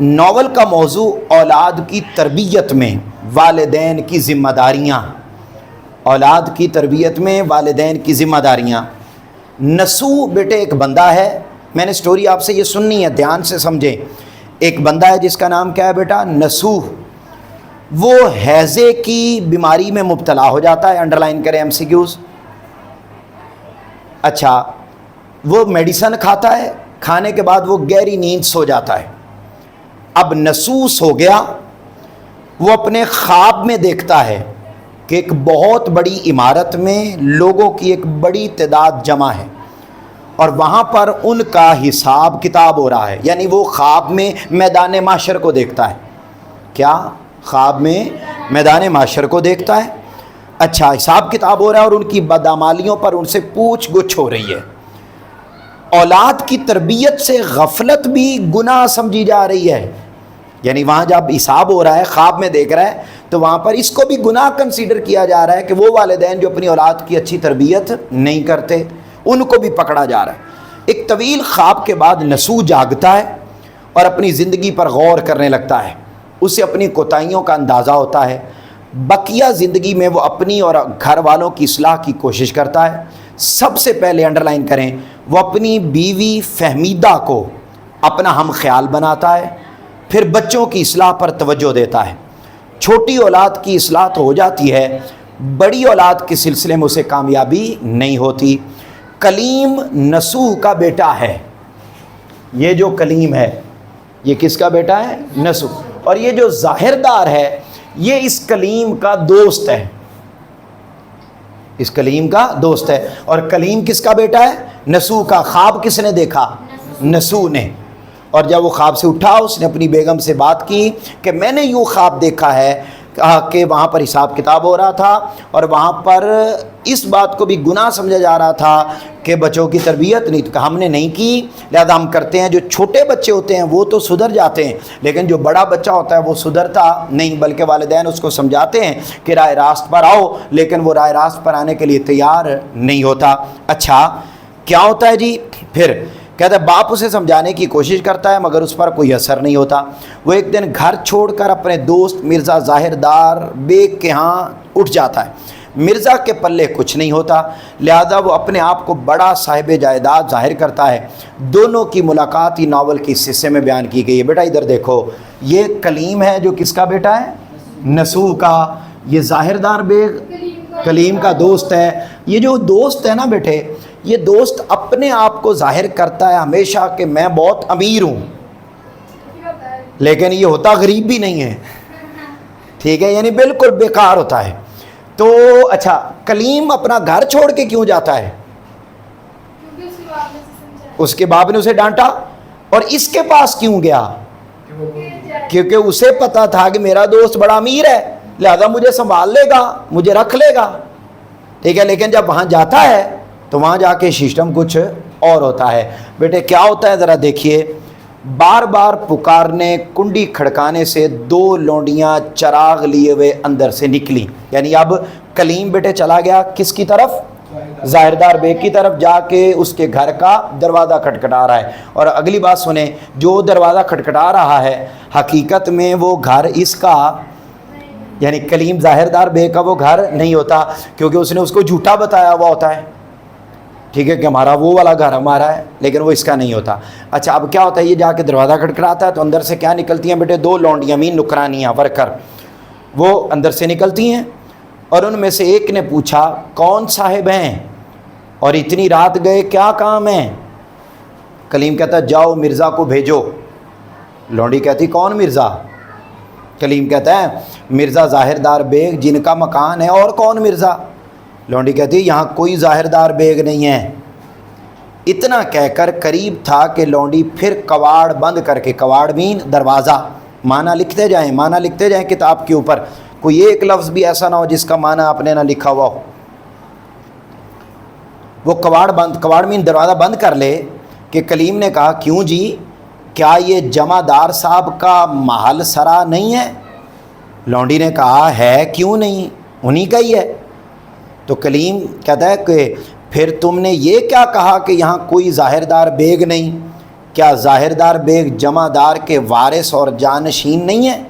Novel کا موضوع اولاد کی تربیت میں والدین کی ذمہ داریاں، اولاد کی تربیت میں والدین کی ذمہ داریاں۔ نسو بیٹے ایک بندہ ہے، میں نے سٹوری آپ سے یہ سننی ہے، دھیان سے سمجھیں۔ ایک بندہ ہے جس کا نام کیا ہے بیٹا؟ نسو۔ وہ ہیضے کی بیماری میں مبتلا ہو جاتا ہے، انڈر لائن کریں MCQs۔ اچھا، وہ میڈیسن کھاتا ہے، کھانے کے بعد وہ گہری نیند سو جاتا ہے۔ اب نسوس ہو گیا، وہ اپنے خواب میں دیکھتا ہے کہ ایک بہت بڑی عمارت میں لوگوں کی ایک بڑی تعداد جمع ہے اور وہاں پر ان کا حساب کتاب ہو رہا ہے۔ یعنی وہ خواب میں میدان محشر کو دیکھتا ہے۔ کیا؟ خواب میں میدان محشر کو دیکھتا ہے۔ اچھا، حساب کتاب ہو رہا ہے اور ان کی بدعمالیوں پر ان سے پوچھ گچھ ہو رہی ہے۔ اولاد کی تربیت سے غفلت بھی گناہ سمجھی جا رہی ہے۔ یعنی وہاں جب حساب ہو رہا ہے، خواب میں دیکھ رہا ہے، تو وہاں پر اس کو بھی گناہ کنسیڈر کیا جا رہا ہے کہ وہ والدین جو اپنی اولاد کی اچھی تربیت نہیں کرتے، ان کو بھی پکڑا جا رہا ہے۔ ایک طویل خواب کے بعد نسو جاگتا ہے اور اپنی زندگی پر غور کرنے لگتا ہے۔ اسے اپنی کوتاہیوں کا اندازہ ہوتا ہے۔ بقیہ زندگی میں وہ اپنی اور گھر والوں کی اصلاح کی کوشش کرتا ہے۔ سب سے پہلے انڈر لائن کریں، وہ اپنی بیوی فہمیدہ کو اپنا ہم خیال بناتا ہے، پھر بچوں کی اصلاح پر توجہ دیتا ہے۔ چھوٹی اولاد کی اصلاح تو ہو جاتی ہے، بڑی اولاد کے سلسلے میں اسے کامیابی نہیں ہوتی۔ کلیم نسو کا بیٹا ہے۔ یہ جو کلیم ہے یہ کس کا بیٹا ہے؟ نسو۔ اور یہ جو ظاہردار ہے یہ اس کلیم کا دوست ہے، اس کلیم کا دوست ہے۔ اور کلیم کس کا بیٹا ہے؟ نسو کا۔ خواب کس نے دیکھا؟ نسو نے۔ اور جب وہ خواب سے اٹھا، اس نے اپنی بیگم سے بات کی کہ میں نے یوں خواب دیکھا ہے کہ وہاں پر حساب کتاب ہو رہا تھا اور وہاں پر اس بات کو بھی گناہ سمجھا جا رہا تھا کہ بچوں کی تربیت نہیں، تو ہم نے نہیں کی، لہذا ہم کرتے ہیں۔ جو چھوٹے بچے ہوتے ہیں وہ تو سدھر جاتے ہیں، لیکن جو بڑا بچہ ہوتا ہے وہ سدھرتا نہیں، بلکہ والدین اس کو سمجھاتے ہیں کہ راہ راست پر آؤ، لیکن وہ راہ راست پر آنے کے لیے تیار نہیں ہوتا۔ اچھا، کیا ہوتا ہے جی؟ پھر کہتا ہے باپ اسے سمجھانے کی کوشش کرتا ہے مگر اس پر کوئی اثر نہیں ہوتا۔ وہ ایک دن گھر چھوڑ کر اپنے دوست مرزا ظاہردار بیگ کے ہاں اٹھ جاتا ہے۔ مرزا کے پلے کچھ نہیں ہوتا، لہذا وہ اپنے آپ کو بڑا صاحب جائیداد ظاہر کرتا ہے۔ دونوں کی ملاقات ہی ناول کے اس حصے میں بیان کی گئی ہے۔ بیٹا ادھر دیکھو، یہ کلیم ہے جو کس کا بیٹا ہے؟ نسو کا۔ یہ ظاہردار بیگ کلیم کا دوست ہے۔ یہ جو دوست ہے نا بیٹے، یہ دوست اپنے آپ کو ظاہر کرتا ہے ہمیشہ کہ میں بہت امیر ہوں، لیکن یہ ہوتا غریب بھی نہیں ہے، ٹھیک ہے؟ یعنی بالکل بیکار ہوتا ہے۔ تو اچھا، کلیم اپنا گھر چھوڑ کے کیوں جاتا ہے؟ اس کے باپ نے اسے ڈانٹا۔ اور اس کے پاس کیوں گیا؟ کیونکہ اسے پتا تھا کہ میرا دوست بڑا امیر ہے، لہذا مجھے سنبھال لے گا، مجھے رکھ لے گا، ٹھیک ہے؟ لیکن جب وہاں جاتا ہے تو وہاں جا کے سسٹم کچھ اور ہوتا ہے۔ بیٹے کیا ہوتا ہے ذرا دیکھیے، بار بار پکارنے، کنڈی کھڑکانے سے دو لونڈیاں چراغ لیے ہوئے اندر سے نکلی۔ یعنی اب کلیم بیٹے چلا گیا کس کی طرف؟ ظاہردار بیگ کی طرف، جا کے اس کے گھر کا دروازہ کھٹکھٹا رہا ہے۔ اور اگلی بات سنیں، جو دروازہ کھٹکھٹا رہا ہے حقیقت میں وہ گھر اس کا، یعنی کلیم ظاہردار بیگ کا وہ گھر نہیں ہوتا، کیونکہ اس نے اس کو جھوٹا بتایا ہوا ہوتا ہے، ٹھیک ہے، کہ ہمارا وہ والا گھر ہمارا ہے، لیکن وہ اس کا نہیں ہوتا۔ اچھا، اب کیا ہوتا ہے، یہ جا کے دروازہ کھٹکھٹاتا ہے تو اندر سے کیا نکلتی ہیں بیٹے؟ دو لونڈیاں، مین نکرانیاں، ورکر، وہ اندر سے نکلتی ہیں۔ اور ان میں سے ایک نے پوچھا کون صاحب ہیں اور اتنی رات گئے، کیا کام ہے؟ کلیم کہتا ہے جاؤ مرزا کو بھیجو۔ لونڈی کہتی کون مرزا؟ کلیم کہتا ہے مرزا ظاہردار بیگ جن کا مکان ہے۔ اور کون مرزا؟ لونڈی کہتی یہاں کوئی ظاہردار بیگ نہیں ہے۔ اتنا کہہ کر قریب تھا کہ لونڈی پھر کواڑ بند کر کے، کواڑ مین دروازہ، معنی لکھتے جائیں، معنی لکھتے جائیں کتاب کے اوپر، کوئی ایک لفظ بھی ایسا نہ ہو جس کا معنی آپ نے نہ لکھا ہوا ہو۔ وہ کواڑ مین دروازہ بند کر لے کہ کلیم نے کہا کیوں جی، کیا یہ جمع دار صاحب کا محل سرا نہیں ہے؟ لونڈی نے کہا ہے، کیوں نہیں، انہی کا ہی ہے۔ تو کلیم کہتا ہے کہ پھر تم نے یہ کیا کہا کہ یہاں کوئی ظاہردار بیگ نہیں؟ کیا ظاہردار بیگ جمعدار کے وارث اور جانشین نہیں ہے؟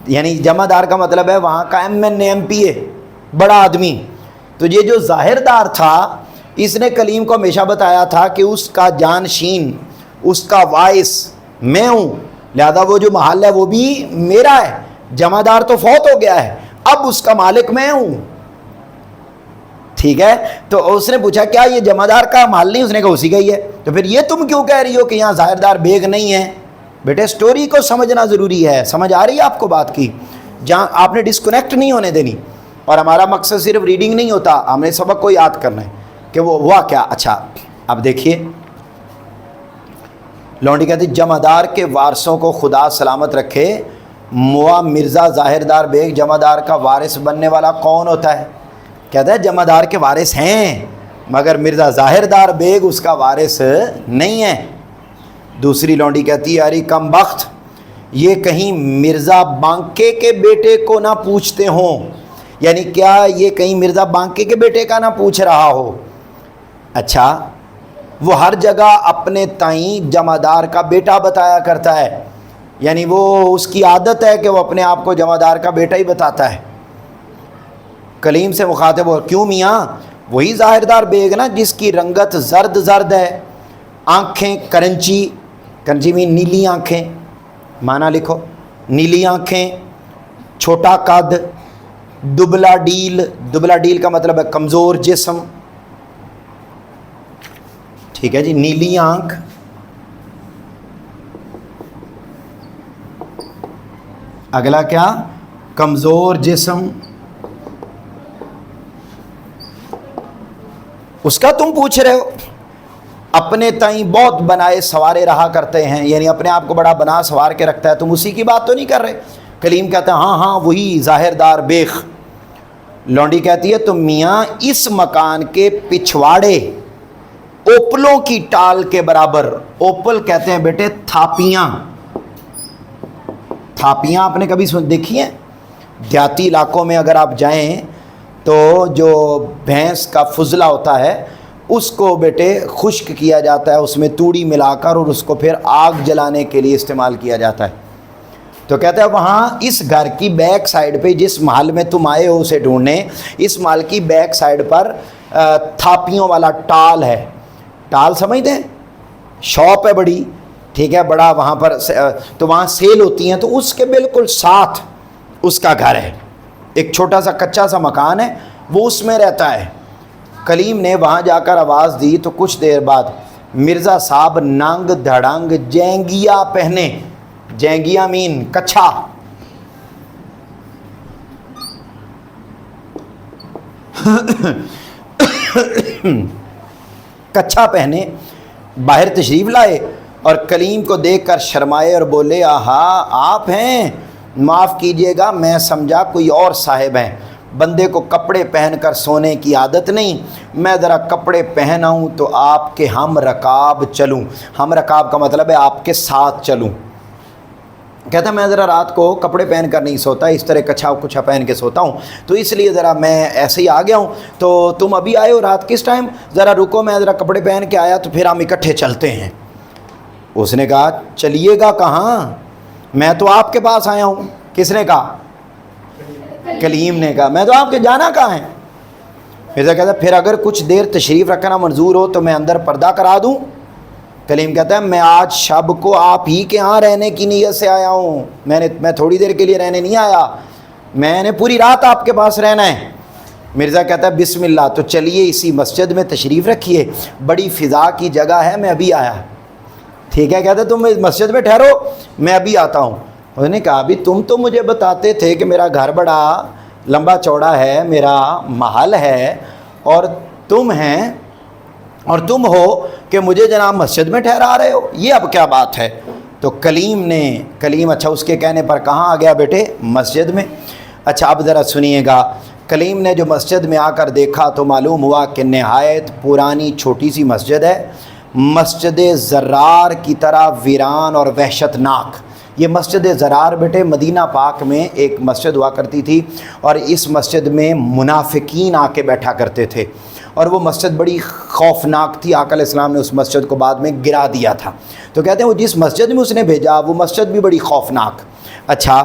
یعنی جمعدار کا مطلب ہے وہاں کا MP ہے، بڑا آدمی۔ تو یہ جو ظاہردار تھا اس نے کلیم کو ہمیشہ بتایا تھا کہ اس کا جانشین، اس کا وارث میں ہوں، لہذا وہ جو محل ہے وہ بھی میرا ہے۔ جمعدار تو فوت ہو گیا ہے، اب اس کا مالک میں ہوں، ٹھیک ہے۔ تو اس نے پوچھا کیا یہ جمعدار کا محل نہیں؟ اس نے کہا اسی کا ہی ہے۔ تو پھر یہ تم کیوں کہہ رہی ہو کہ یہاں ظاہردار بیگ نہیں ہے؟ بیٹے سٹوری کو سمجھنا ضروری ہے، سمجھ آ رہی ہے آپ کو بات کی؟ جہاں آپ نے ڈسکنیکٹ نہیں ہونے دینی، اور ہمارا مقصد صرف ریڈنگ نہیں ہوتا، ہمیں سبق کو یاد کرنا ہے کہ وہ ہوا کیا۔ اچھا اب دیکھیے، لونڈی کہتی جمعدار کے وارثوں کو خدا سلامت رکھے، موا مرزا ظاہردار بیگ جمعدار کا وارث بننے والا کون ہوتا ہے؟ کہتا ہے جمعدار کے وارث ہیں مگر مرزا ظاہردار بیگ اس کا وارث نہیں ہے۔ دوسری لونڈی کہتی ہے ارے کم بخت، یہ کہیں مرزا بانکے کے بیٹے کو نہ پوچھتے ہوں، یعنی کیا یہ کہیں مرزا بانکے کے بیٹے کا نہ پوچھ رہا ہو؟ اچھا، وہ ہر جگہ اپنے تئیں جمعدار کا بیٹا بتایا کرتا ہے، یعنی وہ اس کی عادت ہے کہ وہ اپنے آپ کو جمعدار کا بیٹا ہی بتاتا ہے۔ کلیم سے مخاطب ہو، کیوں میاں؟ وہی ظاہردار بیگ نا جس کی رنگت زرد ہے، آنکھیں کرنچی، کرنچی میں نیلی آنکھیں، معنی لکھو نیلی آنکھیں، چھوٹا قد، دبلا ڈیل، دبلا ڈیل کا مطلب ہے کمزور جسم، ٹھیک ہے جی، نیلی آنکھ، اگلا کیا؟ کمزور جسم، اس کا تم پوچھ رہے ہو؟ اپنے تئیں بہت بنائے سوارے رہا کرتے ہیں، یعنی اپنے آپ کو بڑا بنا سوار کے رکھتا ہے، تم اسی کی بات تو نہیں کر رہے؟ کلیم کہتا ہے ہاں وہی ظاہردار بیگ۔ لونڈی کہتی ہے تم میاں اس مکان کے پچھواڑے اوپلوں کی ٹال کے برابر، اوپل کہتے ہیں بیٹے تھاپیاں، تھاپیاں آپ نے کبھی دیکھی ہیں؟ دیہاتی علاقوں میں اگر آپ جائیں تو جو بھینس کا فضلہ ہوتا ہے اس کو بیٹے خشک کیا جاتا ہے، اس میں توڑی ملا کر، اور اس کو پھر آگ جلانے کے لیے استعمال کیا جاتا ہے۔ تو کہتا ہے وہاں اس گھر کی بیک سائڈ پہ، جس محل میں تم آئے ہو اسے ڈھونڈنے، اس محل کی بیک سائڈ پر تھاپیوں والا ٹال ہے۔ ٹال سمجھتے ہیں؟ شاپ ہے بڑی، ٹھیک ہے، بڑا وہاں پر تو وہاں سیل ہوتی ہیں، تو اس کے بالکل ساتھ اس کا گھر ہے، ایک چھوٹا سا کچا سا مکان ہے، وہ اس میں رہتا ہے۔ کلیم نے وہاں جا کر آواز دی تو کچھ دیر بعد مرزا صاحب ننگ دھڑنگ جینگیا پہنے، جینگیا مین کچھا، کچھا پہنے باہر تشریف لائے، اور کلیم کو دیکھ کر شرمائے اور بولے آہا آپ ہیں، معاف کیجئے گا میں سمجھا کوئی اور صاحب ہیں، بندے کو کپڑے پہن کر سونے کی عادت نہیں، میں ذرا کپڑے پہناؤں تو آپ کے ہم رکاب چلوں، ہم رکاب کا مطلب ہے آپ کے ساتھ چلوں۔ کہتا میں ذرا رات کو کپڑے پہن کر نہیں سوتا، اس طرح کچھا کچھا پہن کے سوتا ہوں، تو اس لیے ذرا میں ایسے ہی آ گیا ہوں، تو تم ابھی آئے ہو رات کس ٹائم؟ ذرا رکو میں ذرا کپڑے پہن کے آیا تو پھر ہم اکٹھے چلتے ہیں۔ اس نے کہا چلیے گا کہاں؟ میں تو آپ کے پاس آیا ہوں۔ کس نے کہا؟ کلیم نے کہا میں تو آپ کے جانا کہاں ہے؟ مرزا کہتا ہے پھر اگر کچھ دیر تشریف رکھنا منظور ہو تو میں اندر پردہ کرا دوں۔ کلیم کہتا ہے میں آج شب کو آپ ہی کے ہاں رہنے کی نیت سے آیا ہوں، میں تھوڑی دیر کے لیے رہنے نہیں آیا، میں نے پوری رات آپ کے پاس رہنا ہے۔ مرزا کہتا ہے بسم اللہ، تو چلیے اسی مسجد میں تشریف رکھیے، بڑی فضا کی جگہ ہے، میں ابھی آیا۔ ٹھیک ہے، کہتا ہے تم مسجد میں ٹھہرو میں ابھی آتا ہوں۔ انہوں نے کہا ابھی تم تو مجھے بتاتے تھے کہ میرا گھر بڑا لمبا چوڑا ہے، میرا محل ہے، اور تم ہو کہ مجھے جناب مسجد میں ٹھہرا رہے ہو، یہ اب کیا بات ہے؟ تو کلیم اچھا اس کے کہنے پر کہاں آ گیا بیٹے؟ مسجد میں۔ اچھا اب ذرا سنیے گا، کلیم نے جو مسجد میں آ کر دیکھا تو معلوم ہوا کہ نہایت پرانی چھوٹی سی مسجد ہے، مسجد زرار کی طرح ویران اور وحشت ناک۔ یہ مسجد زرار بیٹے مدینہ پاک میں ایک مسجد ہوا کرتی تھی، اور اس مسجد میں منافقین آ کے بیٹھا کرتے تھے، اور وہ مسجد بڑی خوفناک تھی، آقا علیہ السلام نے اس مسجد کو بعد میں گرا دیا تھا. تو کہتے ہیں وہ جس مسجد میں اس نے بھیجا وہ مسجد بھی بڑی خوفناک. اچھا،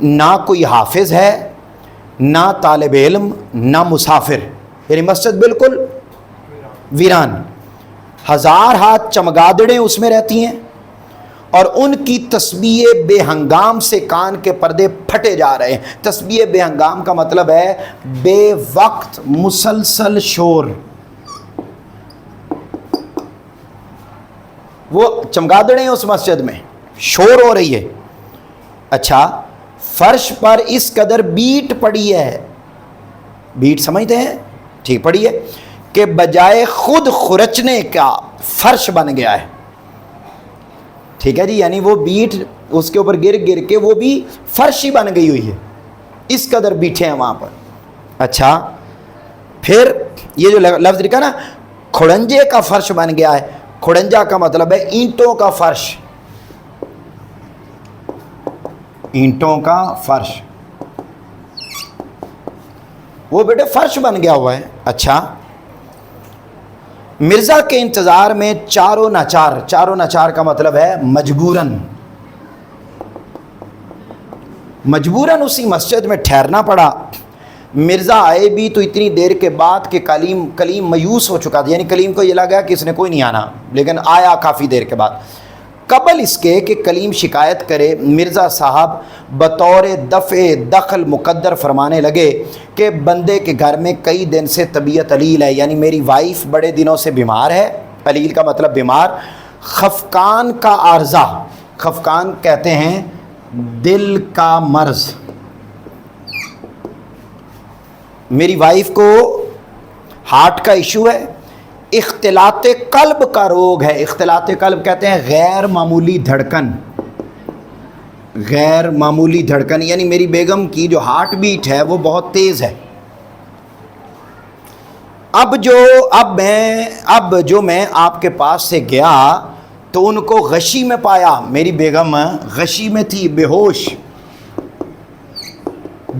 نہ کوئی حافظ ہے، نہ طالب علم، نہ مسافر، یعنی مسجد بالکل ویران. 1000 ہاتھ چمگادڑیں اس میں رہتی ہیں اور ان کی تسبیح بے ہنگام سے کان کے پردے پھٹے جا رہے ہیں. تسبیح بے ہنگام کا مطلب ہے بے وقت مسلسل شور. وہ چمگادڑیں اس مسجد میں شور ہو رہی ہے. اچھا، فرش پر اس قدر بیٹ پڑی ہے، بیٹ سمجھتے ہیں؟ ٹھیک، پڑی ہے کہ بجائے خود خرچنے کا فرش بن گیا ہے. ٹھیک ہے جی، یعنی وہ بیٹ اس کے اوپر گر گر کے وہ بھی فرش ہی بن گئی ہوئی ہے، اس قدر بیٹھے ہیں وہاں پر. اچھا، پھر یہ جو لفظ لکھا نا کھڑنجے کا فرش بن گیا ہے، کھڑنجا کا مطلب ہے اینٹوں کا فرش، اینٹوں کا فرش، وہ بیٹے فرش بن گیا ہوا ہے. اچھا، مرزا کے انتظار میں چاروں ناچار کا مطلب ہے مجبوراً اسی مسجد میں ٹھہرنا پڑا. مرزا آئے بھی تو اتنی دیر کے بعد کہ کلیم مایوس ہو چکا تھا، یعنی کلیم کو یہ لگا کہ اس نے کوئی نہیں آنا، لیکن آیا کافی دیر کے بعد. قبل اس کے کہ کلیم شکایت کرے، مرزا صاحب بطور دفع دخل مقدر فرمانے لگے کہ بندے کے گھر میں کئی دن سے طبیعت علیل ہے، یعنی میری وائف بڑے دنوں سے بیمار ہے. علیل کا مطلب بیمار. خفقان کا عارضہ، خفقان کہتے ہیں دل کا مرض. میری وائف کو ہارٹ کا ایشو ہے، اختلاط قلب کا روگ ہے. اختلاط قلب کہتے ہیں غیر معمولی دھڑکن، غیر معمولی دھڑکن، یعنی میری بیگم کی جو ہارٹ بیٹ ہے وہ بہت تیز ہے. اب جو میں آپ کے پاس سے گیا تو ان کو غشی میں پایا، میری بیگم غشی میں تھی، بے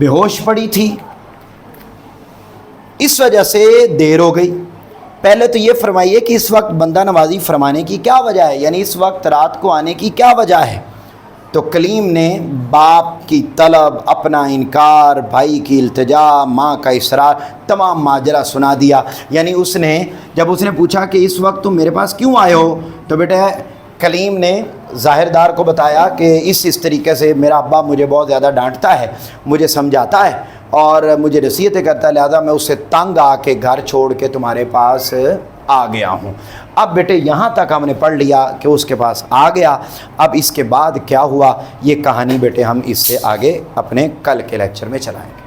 ہوش پڑی تھی، اس وجہ سے دیر ہو گئی. پہلے تو یہ فرمائیے کہ اس وقت بندہ نوازی فرمانے کی کیا وجہ ہے، یعنی اس وقت رات کو آنے کی کیا وجہ ہے؟ تو کلیم نے باپ کی طلب، اپنا انکار، بھائی کی التجا، ماں کا اصرار، تمام ماجرا سنا دیا. یعنی جب اس نے پوچھا کہ اس وقت تم میرے پاس کیوں آئے ہو، تو بیٹے کلیم نے ظاہر دار کو بتایا کہ اس طریقے سے میرا ابا مجھے بہت زیادہ ڈانٹتا ہے، مجھے سمجھاتا ہے اور مجھے نصیحتیں کرتا ہے، لہذا میں اس سے تنگ آ کے گھر چھوڑ کے تمہارے پاس آ گیا ہوں. اب بیٹے یہاں تک ہم نے پڑھ لیا کہ اس کے پاس آ گیا. اب اس کے بعد کیا ہوا یہ کہانی بیٹے ہم اس سے آگے اپنے کل کے لیکچر میں چلائیں گے.